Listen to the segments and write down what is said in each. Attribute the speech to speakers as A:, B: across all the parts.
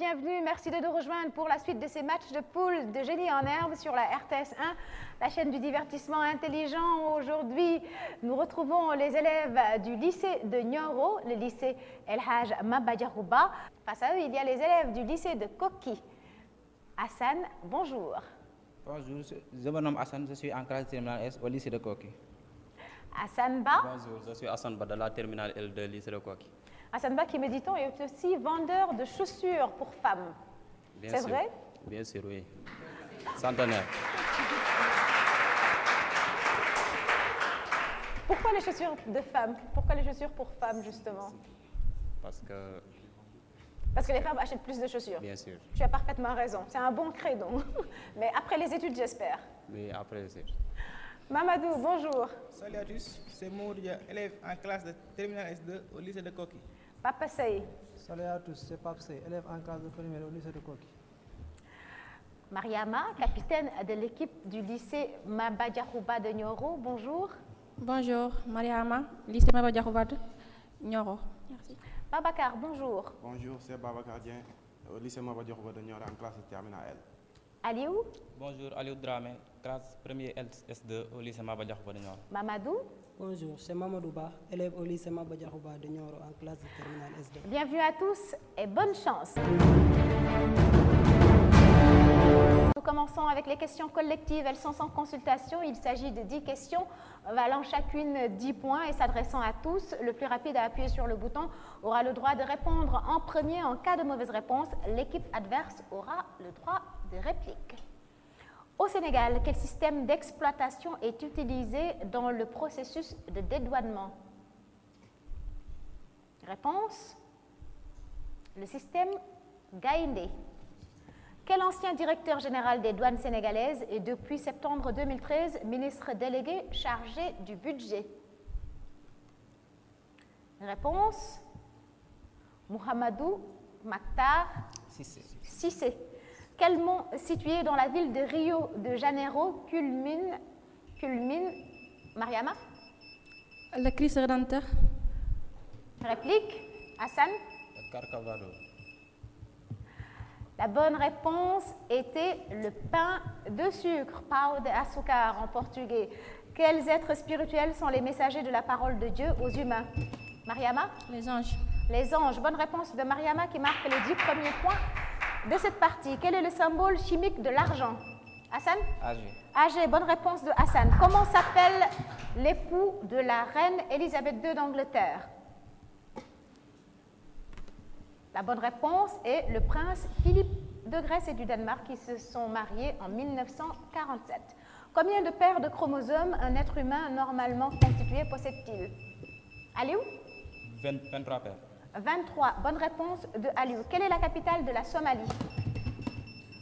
A: bienvenue. Merci de nous rejoindre pour la suite de ces matchs de poule de Génie en Herbe sur la RTS 1, la chaîne du divertissement intelligent. Aujourd'hui, nous retrouvons les élèves du lycée de Nioro, le lycée El Hadj Maba Diakhouba. Face à eux, il y a les élèves du lycée de Koki. Hassan, bonjour.
B: Bonjour, je me nomme Hassan, je suis en classe terminale S au lycée de Koki.
A: Hassan Ba.
C: Bonjour, je suis Hassan Ba de la terminale L de lycée de Koki.
A: Hassan Ba, qui me dit-on, est aussi vendeur de chaussures pour femmes. C'est vrai?
C: Bien sûr, oui. Centenaire.
A: Pourquoi les chaussures de femmes? Pourquoi les chaussures pour femmes, justement?
C: Parce que
A: les femmes achètent plus de chaussures.
C: Bien sûr.
A: Tu as parfaitement raison. C'est un bon credo. Mais après les études, j'espère.
C: Oui, après les études.
A: Mamadou, bonjour.
D: Salut à tous, c'est Mouria, élève en classe de terminale S2 au lycée de Koki.
A: Papa Sey.
E: Salut à tous, c'est Pape Sey, élève en classe de première au lycée de Koki.
A: Mariama, capitaine de l'équipe du lycée Maba Diakhouba de Nioro, bonjour.
F: Bonjour, Mariama, lycée Maba Diakhouba de Nioro. Merci.
A: Babacar, bonjour.
G: Bonjour, c'est Babacar Dien, au lycée Maba Diakhouba de Nioro en classe de terminale L.
A: Aliou.
B: Bonjour, Aliou Dramé, classe première S2 au lycée Maba Diakhouba de Nioro.
A: Mamadou.
E: Bonjour, c'est Mamadou Ba, élève au lycée Maba Diakhouba de Nioro en classe de terminale S2.
A: Bienvenue à tous et bonne chance. Nous commençons avec les questions collectives. Elles sont sans consultation. Il s'agit de 10 questions valant chacune 10 points et s'adressant à tous. Le plus rapide à appuyer sur le bouton aura le droit de répondre en premier. En cas de mauvaise réponse, l'équipe adverse aura le droit de réplique. Au Sénégal, quel système d'exploitation est utilisé dans le processus de dédouanement? Réponse: le système Gaïndé. Quel ancien directeur général des douanes sénégalaises est depuis septembre 2013 ministre délégué chargé du budget? Réponse: Mohamedou Makhtar Cissé. Quel mont situé dans la ville de Rio de Janeiro culmine Mariama?
F: Le Christ Rédempteur.
A: Réplique, Hassan?
C: Carcavado.
A: La bonne réponse était le pain de sucre, pão de açúcar en portugais. Quels êtres spirituels sont les messagers de la parole de Dieu aux humains? Mariama?
F: Les anges.
A: Les anges. Bonne réponse de Mariama qui marque les 10 premiers points de cette partie. Quel est le symbole chimique de l'argent? Hassan?
B: AG.
A: AG. Bonne réponse de Hassan. Comment s'appelle l'époux de la reine Elisabeth II d'Angleterre? La bonne réponse est le prince Philippe de Grèce et du Danemark qui se sont mariés en 1947. Combien de paires de chromosomes un être humain normalement constitué possède-t-il? Aliou?
B: 23 paires.
A: 23. Bonne réponse de Aliou. Quelle est la capitale de la Somalie?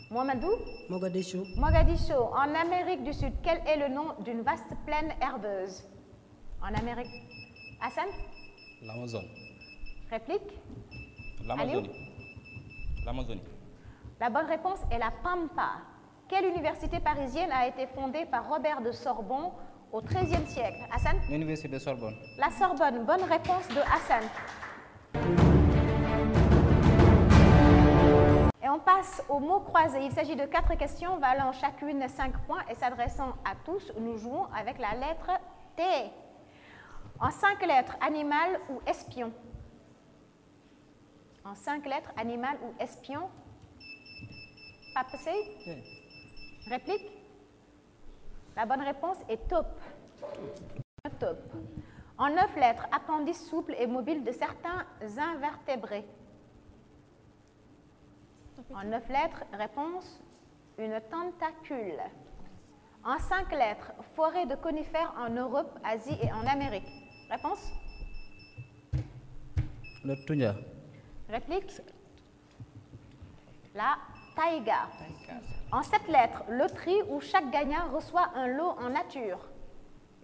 A: Mohamedou?
E: Mogadiscio.
A: Mogadiscio. En Amérique du Sud, quel est le nom d'une vaste plaine herbeuse? En Amérique. Hassan?
C: L'Amazone.
A: Réplique?
B: L'Amazonie. L'Amazonie.
A: La bonne réponse est la Pampa. Quelle université parisienne a été fondée par Robert de Sorbonne au XIIIe siècle? Hassan?
B: L'université de Sorbonne.
A: La Sorbonne. Bonne réponse de Hassan. Et on passe aux mots croisés. Il s'agit de 4 questions valant chacune 5 points et s'adressant à tous. Nous jouons avec la lettre T. En 5 lettres, animal ou espion? En 5 lettres, animal ou espion? Papa Sey? Réplique? La bonne réponse est taupe. Taupe. En 9 lettres, appendice souple et mobile de certains invertébrés. En 9 lettres, réponse, une tentacule. En 5 lettres, forêt de conifères en Europe, Asie et en Amérique. Réponse?
B: Le Tunya.
A: Réplique? La taïga. En 7 lettres, loterie où chaque gagnant reçoit un lot en nature.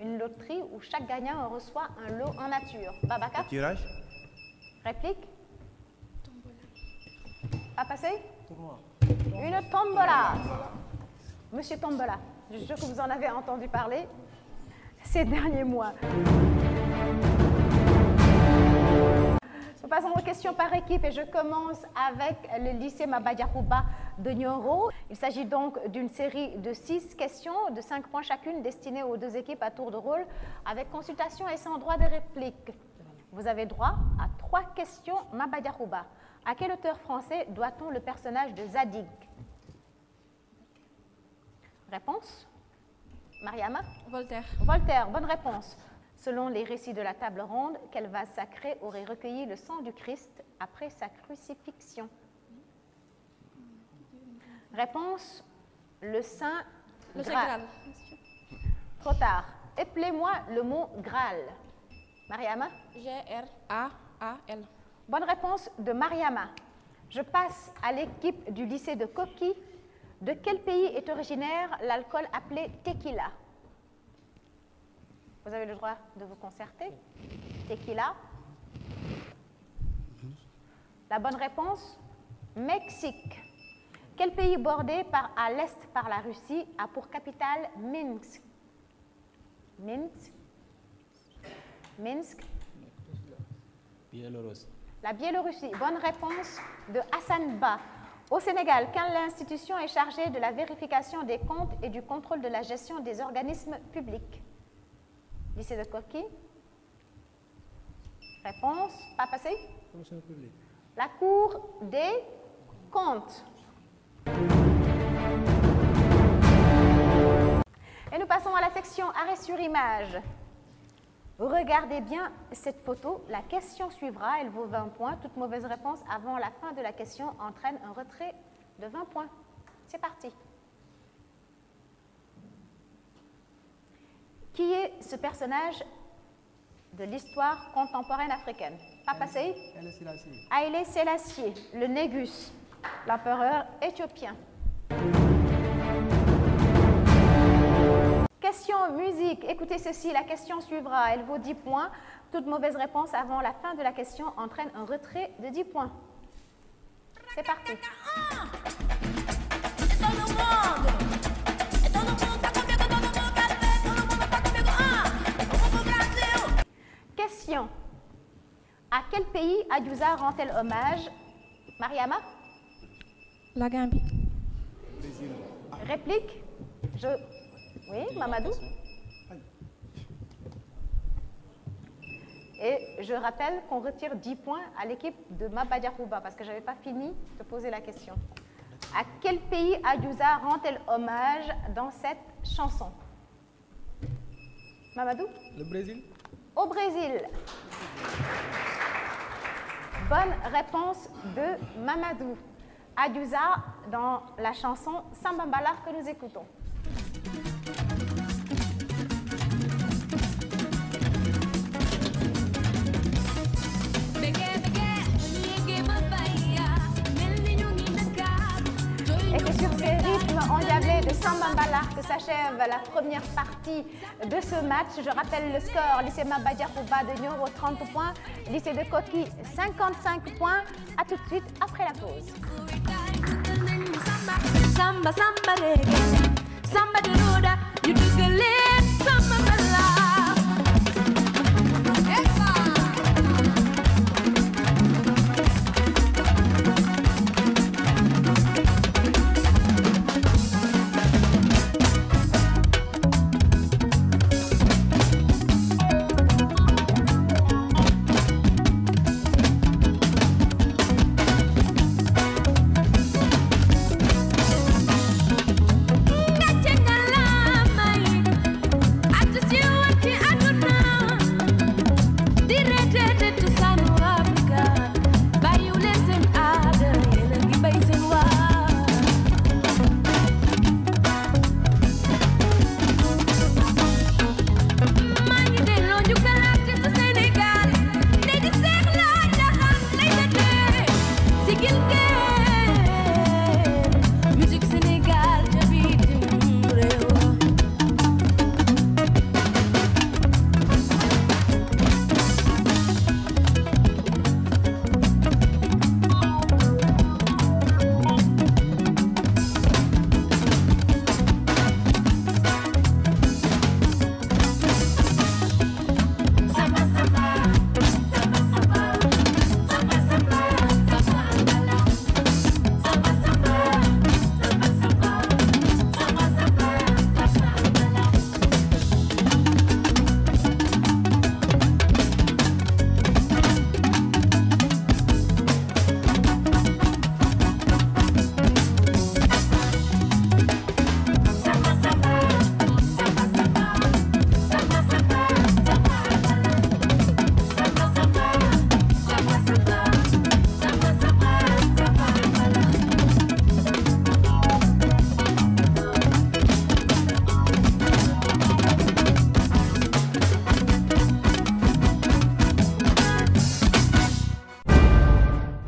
A: Une loterie où chaque gagnant reçoit un lot en nature. Babacar?
G: Le tirage?
A: Réplique? Papa Sey?
E: Tournoi.
A: Une tombola. Monsieur Tombola, je suis sûre que vous en avez entendu parler ces derniers mois. Nous passons aux questions par équipe et je commence avec le lycée Maba Diakhouba de Nioro. Il s'agit donc d'une série de 6 questions de 5 points chacune destinées aux 2 équipes à tour de rôle avec consultation et sans droit de réplique. Vous avez droit à 3 questions Maba Diakhouba. À quel auteur français doit-on le personnage de Zadig? Réponse? Mariama?
F: Voltaire.
A: Voltaire, bonne réponse. Selon les récits de la table ronde, quel vase sacré aurait recueilli le sang du Christ après sa crucifixion? Réponse, le Saint Graal. Trop tard. Appelez-moi le mot Graal. Mariama?
F: G-R-A-A-L.
A: Bonne réponse de Mariama. Je passe à l'équipe du lycée de Koki. De quel pays est originaire l'alcool appelé tequila? Vous avez le droit de vous concerter. Tequila. La bonne réponse, Mexique. Quel pays bordé à l'est par la Russie a pour capitale Minsk? Minsk.
C: Biélorussie.
A: La Biélorussie. Bonne réponse de Hassan Ba. Au Sénégal, quelle institution est chargée de la vérification des comptes et du contrôle de la gestion des organismes publics? Lycée de Koki. Réponse, pas passé? La Cour des comptes. Et nous passons à la section arrêt sur image. Regardez bien cette photo. La question suivra, elle vaut 20 points. Toute mauvaise réponse avant la fin de la question entraîne un retrait de 20 points. C'est parti. Qui est ce personnage de l'histoire contemporaine africaine? Papa Sey? Haïlé Sélassié, le Négus, l'empereur éthiopien. Question musique. Écoutez ceci, la question suivra. Elle vaut 10 points. Toute mauvaise réponse avant la fin de la question entraîne un retrait de 10 points. C'est parti. Question. À quel pays Adiouza rend-elle hommage? Mariama?
F: La Gambie.
A: Réplique? Oui, Mamadou? Et je rappelle qu'on retire 10 points à l'équipe de Maba Diakhouba parce que je n'avais pas fini de poser la question. À quel pays Adiouza rend-elle hommage dans cette chanson? Mamadou?
D: Le Brésil.
A: Au Brésil. Bonne réponse de Mamadou. Adiouza dans la chanson Samba Mbala que nous écoutons. Et c'est sur ces rythmes endiablés de Samba Mbala que s'achève la première partie de ce match. Je rappelle le score, lycée Maba Diakhouba de Nioro 30 points, lycée de Koki 55 points. A tout de suite après la pause.
H: Samba samba reggae, samba de roda, you do the lit, samba bala. I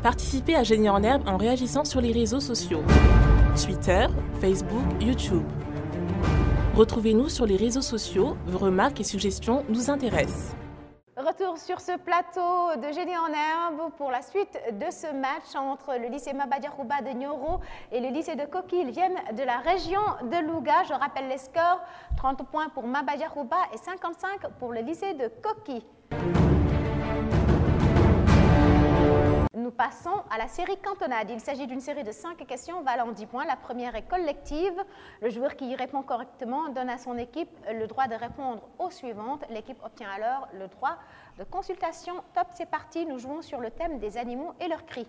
I: Participez à Génie en Herbe en réagissant sur les réseaux sociaux. Twitter, Facebook, YouTube. Retrouvez-nous sur les réseaux sociaux, vos remarques et suggestions nous intéressent.
A: Retour sur ce plateau de Génie en Herbe pour la suite de ce match entre le lycée Maba Diakhouba de Nioro et le lycée de Koki. Ils viennent de la région de Louga. Je rappelle les scores, 30 points pour Maba Diakhouba et 55 pour le lycée de Koki. Nous passons à la série cantonade. Il s'agit d'une série de 5 questions valant 10 points. La première est collective. Le joueur qui y répond correctement donne à son équipe le droit de répondre aux suivantes. L'équipe obtient alors le droit de consultation. Top, c'est parti. Nous jouons sur le thème des animaux et leurs cris.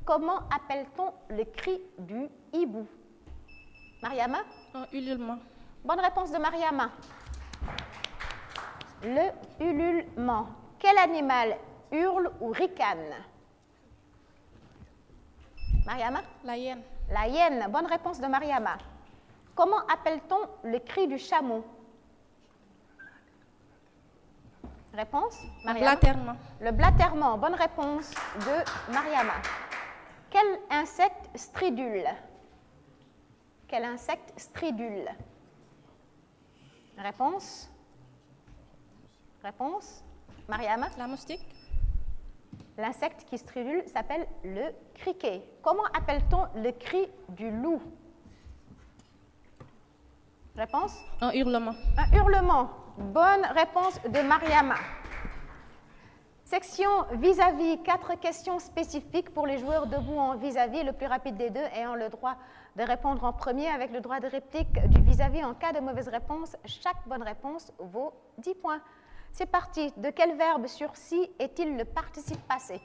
A: Comment appelle-t-on le cri du hibou? Mariama?
F: Un ululement.
A: Bonne réponse de Mariama. Le ululement. Quel animal hurle ou ricane? Mariama?
F: La hyène.
A: La hyène. Bonne réponse de Mariama. Comment appelle-t-on le cri du chameau? Réponse? Mariama?
F: Le blatèrement.
A: Le blatèrement. Bonne réponse de Mariama. Quel insecte stridule? Quel insecte stridule? Réponse? Réponse? Mariama?
F: La moustique.
A: L'insecte qui stridule s'appelle le criquet. Comment appelle-t-on le cri du loup? Réponse?
F: Un hurlement.
A: Un hurlement. Bonne réponse de Mariama. Section vis-à-vis. 4 questions spécifiques pour les joueurs debout en vis-à-vis, le plus rapide des deux ayant le droit de répondre en premier avec le droit de réplique du vis-à-vis en cas de mauvaise réponse. Chaque bonne réponse vaut 10 points. C'est parti. De quel verbe sursis est-il le participe passé?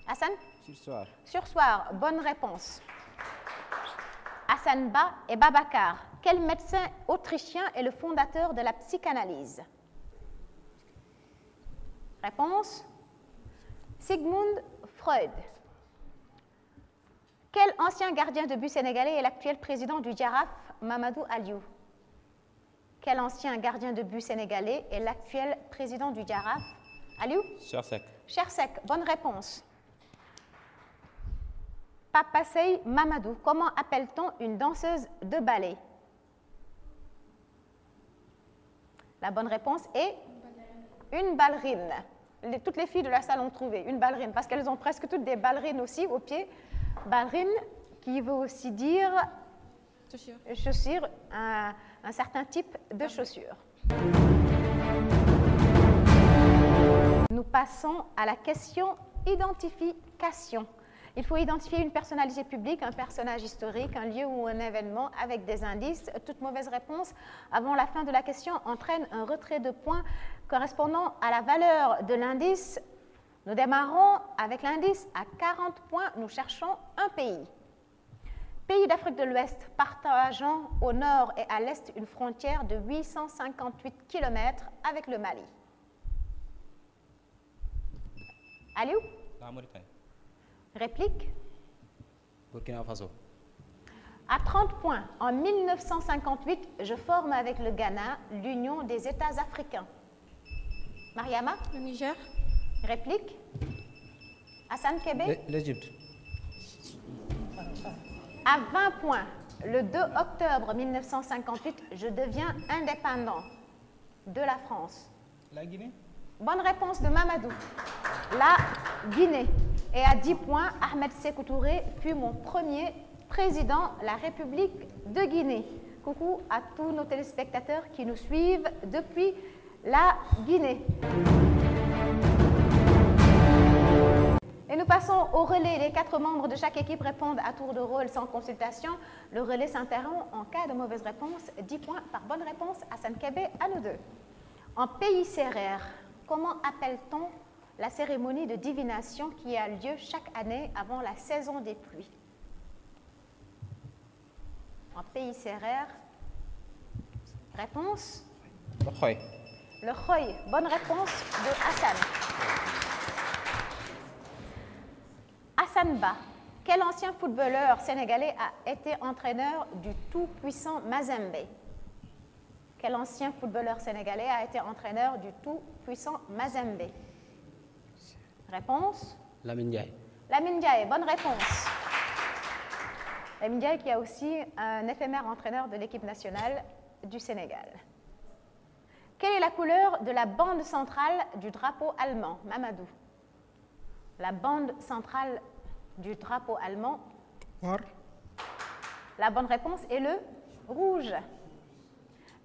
A: Hassan?
C: Sursoir.
A: Sursoir. Bonne réponse. Hassan Ba et Babacar. Quel médecin autrichien est le fondateur de la psychanalyse? Réponse? Sigmund Freud. Quel ancien gardien de but sénégalais est l'actuel président du Jaraaf, Mamadou Aliou? Quel ancien gardien de but sénégalais est l'actuel président du Jaraaf? Aliou?
B: Chersek.
A: Chersek, bonne réponse. Papasei Mamadou, comment appelle-t-on une danseuse de ballet? La bonne réponse est une ballerine. Toutes les filles de la salle ont trouvé une ballerine parce qu'elles ont presque toutes des ballerines aussi au pied. Ballerine qui veut aussi dire chaussure, un certain type de chaussure. Nous passons à la question identification. Il faut identifier une personnalité publique, un personnage historique, un lieu ou un événement avec des indices. Toute mauvaise réponse avant la fin de la question entraîne un retrait de points correspondant à la valeur de l'indice. Nous démarrons avec l'indice à 40 points. Nous cherchons un pays. Pays d'Afrique de l'Ouest partageant au nord et à l'est une frontière de 858 km avec le Mali. Aliou?
B: La Mauritanie.
A: Réplique?
C: Burkina Faso.
A: À 30 points, en 1958, je forme avec le Ghana l'Union des États africains. Mariama?
F: Le Niger.
A: Réplique? Hassan Kébé?
C: L'Égypte.
A: À 20 points, le 2 octobre 1958, je deviens indépendant de la France.
D: La Guinée?
A: Bonne réponse de Mamadou. La Guinée. Et à 10 points, Ahmed Sékou Touré fut mon premier président de la République de Guinée. Coucou à tous nos téléspectateurs qui nous suivent depuis la Guinée. Et nous passons au relais. Les 4 membres de chaque équipe répondent à tour de rôle sans consultation. Le relais s'interrompt en cas de mauvaise réponse. 10 points par bonne réponse. Hassan Kébé, à nous deux. En pays sérère, comment appelle-t-on la cérémonie de divination qui a lieu chaque année avant la saison des pluies? En pays sérère, réponse?
C: Le Khoy.
A: Le Khoy. Bonne réponse de Hassan. Hassan Ba, quel ancien footballeur sénégalais a été entraîneur du tout-puissant Mazembe? Quel ancien footballeur sénégalais a été entraîneur du tout-puissant Mazembe? Réponse?
C: Lamine Ndiaye.
A: Lamine Ndiaye, bonne réponse. Lamine Ndiaye qui a aussi un éphémère entraîneur de l'équipe nationale du Sénégal. Quelle est la couleur de la bande centrale du drapeau allemand? Mamadou. La bande centrale du drapeau allemand.
D: Or.
A: La bonne réponse est le rouge.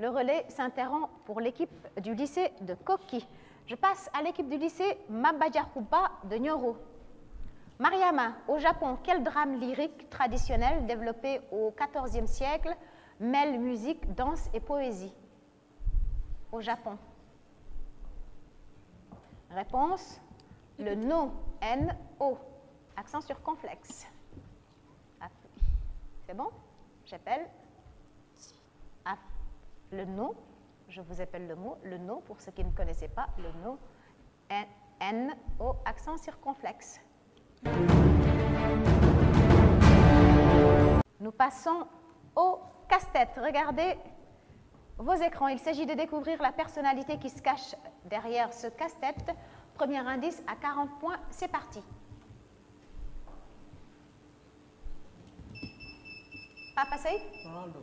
A: Le relais s'interrompt pour l'équipe du lycée de Koki. Je passe à l'équipe du lycée Mabadjakuba de Nyoro. Mariama, au Japon, quel drame lyrique traditionnel développé au XIVe siècle mêle musique, danse et poésie? Au Japon. Réponse, le no, N-O, accent circonflexe. C'est bon? J'appelle le no, je vous appelle le mot, le no, pour ceux qui ne connaissaient pas, le no, N-O, accent circonflexe. Nous passons au casse-tête. Regardez vos écrans. Il s'agit de découvrir la personnalité qui se cache derrière ce casse-tête. Premier indice à 40 points, c'est parti. Papa Sey?
E: Ronaldo.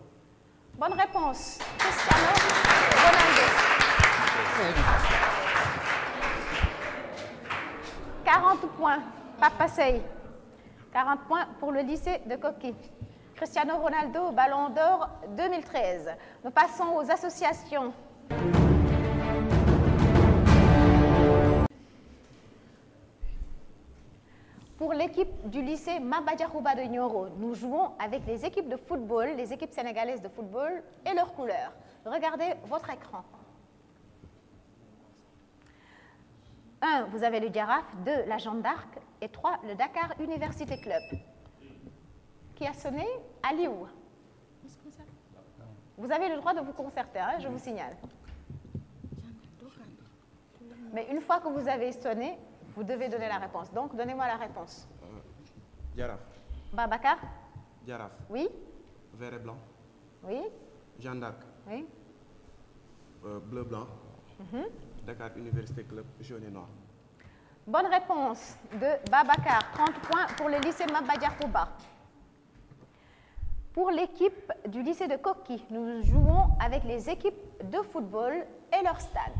A: Bonne réponse. Cristiano Ronaldo. 40 points. Papa Sey. 40 points pour le lycée de Koki. Cristiano Ronaldo, Ballon d'Or 2013. Nous passons aux associations. Pour l'équipe du lycée Mabadjakuba de Nyoro, nous jouons avec les équipes de football, les équipes sénégalaises de football et leurs couleurs. Regardez votre écran. 1, vous avez le Giraffe, 2, la Jeanne d'Arc et 3, le Dakar Université Club. Qui a sonné? Aliou. Vous avez le droit de vous concerter, hein, je vous signale. Mais une fois que vous avez sonné, vous devez donner la réponse. Donc, donnez-moi la réponse.
G: Giraffe.
A: Babacar?
G: Giraffe.
A: Oui?
G: Vert et blanc.
A: Oui?
G: Jeanne d'Arc.
A: Oui?
G: Bleu blanc. Dakar Université Club, jaune et noir.
A: Bonne réponse de Babacar. 30 points pour le lycée Mabadjakuba. Pour l'équipe du lycée de Koki, nous jouons avec les équipes de football et leur stade.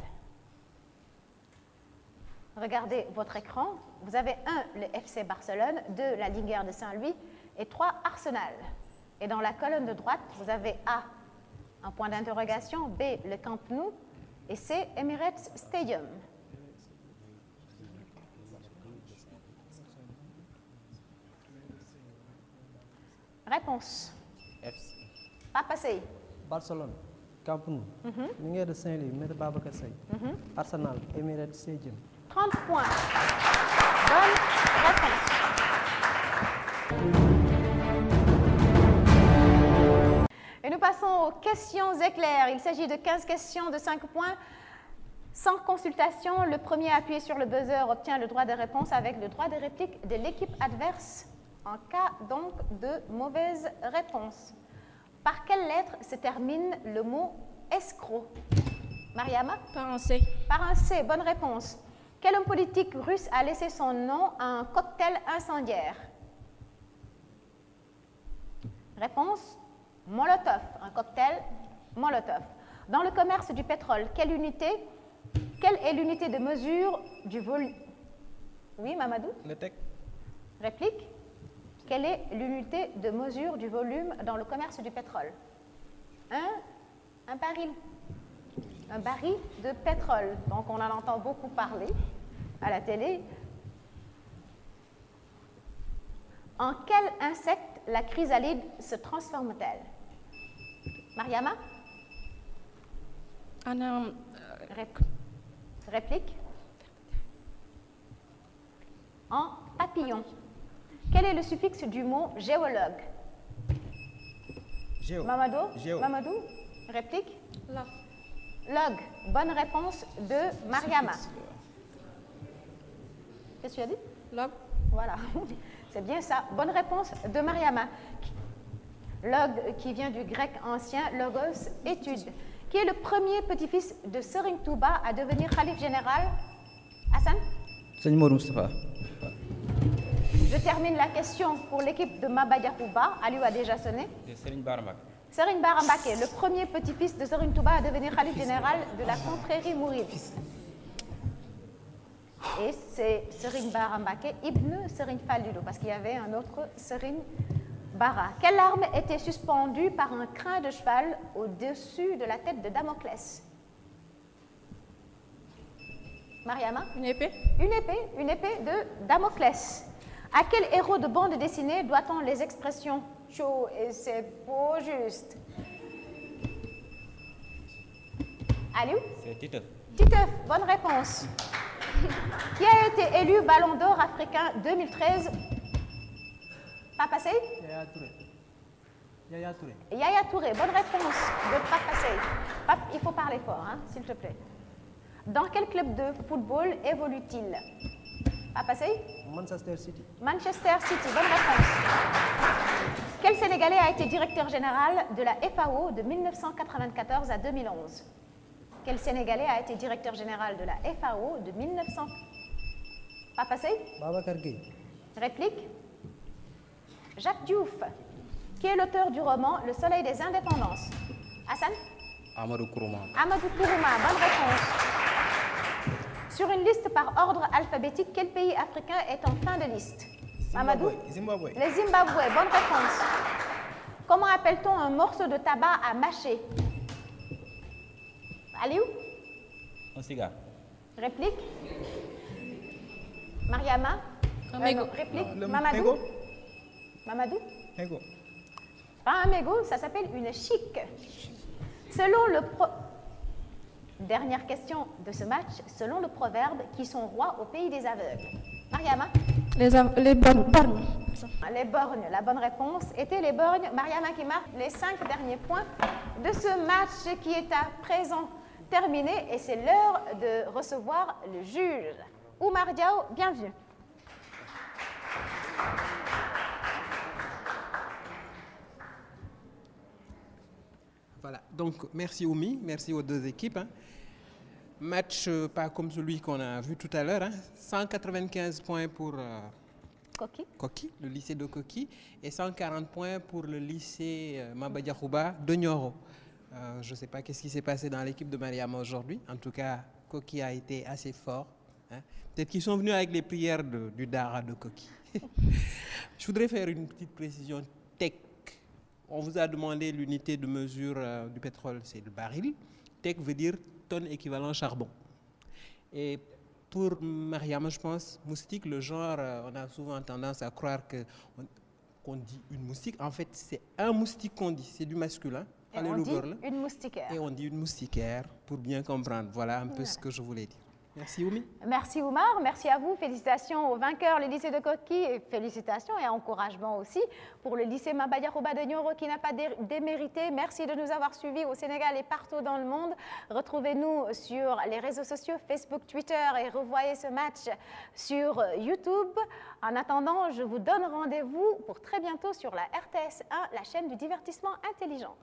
A: Regardez votre écran. Vous avez 1, le FC Barcelone, 2, la Ligue de Saint-Louis et 3, Arsenal. Et dans la colonne de droite, vous avez A, un point d'interrogation, B, le Camp Nou et C, Emirates Stadium. Réponse.
C: FC.
A: Papa Sey.
E: Barcelone, Camp Nou, Linguère de Saint-Louis, Maître Babacar Sey, Arsenal, Emirates Stadium.
A: 30 points. Bonne réponse. Et nous passons aux questions éclairs. Il s'agit de 15 questions de 5 points. Sans consultation, le premier à appuyer sur le buzzer obtient le droit de réponse avec le droit de réplique de l'équipe adverse en cas donc de mauvaise réponse. Par quelle lettre se termine le mot escroc? Mariama?
F: Par un C.
A: Par un C, bonne réponse. Quel homme politique russe a laissé son nom à un cocktail incendiaire? Réponse, Molotov, un cocktail Molotov. Dans le commerce du pétrole, quelle est l'unité de mesure du volume? Oui, Mamadou?
D: Le TEC.
A: Réplique. Quelle est l'unité de mesure du volume dans le commerce du pétrole? Un baril. Un baril de pétrole. Donc, on en entend beaucoup parler à la télé. En quel insecte la chrysalide se transforme-t-elle? Mariama? Réplique. En papillon. Quel est le suffixe du mot géologue?
D: Géo.
A: Mamadou?
D: Géo.
A: Mamadou? Réplique.
F: Log.
A: Log. Bonne réponse de Mariama. Qu'est-ce que tu as dit?
F: Log.
A: Voilà. C'est bien ça. Bonne réponse de Mariama. Log qui vient du grec ancien, logos, étude. Qui est le premier petit-fils de Serigne Touba à devenir khalife général? Hassan?
C: Seigneur Moustapha.
A: Je termine la question pour l'équipe de Maba Diakhouba. Aliou a déjà sonné.
B: De Serigne Barambak.
A: Serigne Bara Mbacké, le premier petit-fils de Serigne Touba à devenir khalife général de la confrérie mouride. Et c'est Serigne Bara Mbacké, Ibn Serigne Fallilou, parce qu'il y avait un autre Serigne Bara. Quelle arme était suspendue par un crin de cheval au-dessus de la tête de Damoclès? Mariama?
F: Une épée.
A: Une épée de Damoclès. À quel héros de bande dessinée doit-on les expressions chaud et c'est beau juste? Aliou?
B: C'est Titeuf.
A: Titeuf, bonne réponse. Qui a été élu Ballon d'Or africain 2013? Papa Sey?
E: Yaya Touré. Yaya Touré.
A: Yaya Touré, bonne réponse de Papa Sey. Il faut parler fort, hein, s'il te plaît. Dans quel club de football évolue-t-il? Papa Sey?
E: Manchester City.
A: Manchester City, bonne réponse. Quel Sénégalais a été directeur général de la FAO de 1994 à 2011? Quel Sénégalais a été directeur général de la FAO de 1900? Papa Sey?
E: Babacar Gueye.
A: Réplique? Jacques Diouf. Qui est l'auteur du roman Le Soleil des Indépendances? Hassan?
C: Amadou Kourouma.
A: Amadou Kourouma, bonne réponse. Sur une liste par ordre alphabétique, quel pays africain est en fin de liste? Amadou?
D: Zimbabwe.
A: Le Zimbabwe, bonne réponse. Comment appelle-t-on un morceau de tabac à mâcher? Aliou?
B: Un cigare.
A: Réplique? Mariama?
F: Un mégot.
A: Réplique?
D: Le
A: Mamadou?
D: mégot.
A: Mamadou?
D: Mégot.
A: Pas un mégot, ça s'appelle une chic. Selon le Dernière question de ce match. Selon le proverbe, qui sont rois au pays des aveugles? Mariama?
F: Les borgnes.
A: Les borgnes. La bonne réponse était les borgnes. Mariama qui marque les 5 derniers points de ce match qui est à présent terminé. Et c'est l'heure de recevoir le juge. Oumar Diao, bienvenue.
J: Voilà, donc merci Oumi, merci aux deux équipes. Hein. Match pas comme celui qu'on a vu tout à l'heure, hein. 195 points pour Koki, le lycée de Koki, et 140 points pour le lycée Maba Diakhouba de Nioro. Je ne sais pas qu'est-ce qui s'est passé dans l'équipe de Mariama aujourd'hui, en tout cas Koki a été assez fort. Hein. Peut-être qu'ils sont venus avec les prières du Dara de Koki. Je voudrais faire une petite précision tech. On vous a demandé l'unité de mesure du pétrole, c'est le baril. Tech veut dire tonne équivalent charbon. Et pour Mariama, je pense, moustique, le genre, on a souvent tendance à croire qu'on dit une moustique. En fait, c'est un moustique qu'on dit, c'est du masculin.
A: Et on dit une moustiquaire.
J: Et on dit une moustiquaire, pour bien comprendre. Voilà un peu ce que je voulais dire. Merci Oumi.
A: Merci Oumar, merci à vous. Félicitations aux vainqueurs, le lycée de Koki, et félicitations et encouragement aussi pour le lycée Maba Diakhouba de Nioro qui n'a pas démérité. Merci de nous avoir suivis au Sénégal et partout dans le monde. Retrouvez-nous sur les réseaux sociaux, Facebook, Twitter et revoyez ce match sur YouTube. En attendant, je vous donne rendez-vous pour très bientôt sur la RTS 1, la chaîne du divertissement intelligent.